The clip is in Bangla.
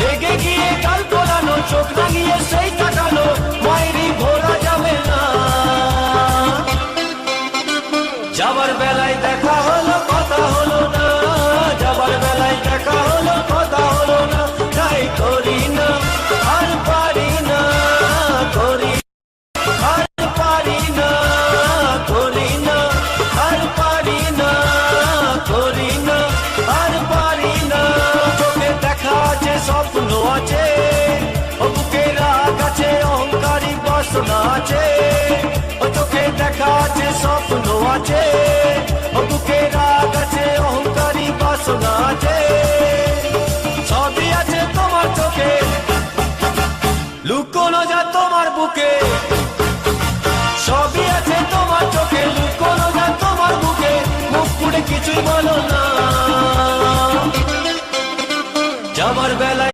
রেগে গিয়ে গাল পোড়ানো, চোখ রাঙিয়ে সেই তাকানো, মায়েরই ভোলা যাবে না। যাবার বেলায় দেখা হলো কথা হলো না, যাবার বেলায় দেখা হলো কথা হলো না, তাই করি না আর পারি না, করি আর পারি না, করি না আর পারি না, করি না আর পারি না। চোখে দেখা আছে স্বপ্ন আছে, ও বুকে রাগ আছে অহংকারী বাসনা আছে, ও চোখে দেখা আছে স্বপ্ন আছে, ও বুকে রাগ আছে অহংকারী বাসনা আছে। সবই আছে তোমার চোখে, লুকোনো যা তোমার বুকে, সবই আছে তোমার চোখে, লুকোনো যা তোমার বুকে, মুখ পুড়ে কিছুই বলো না।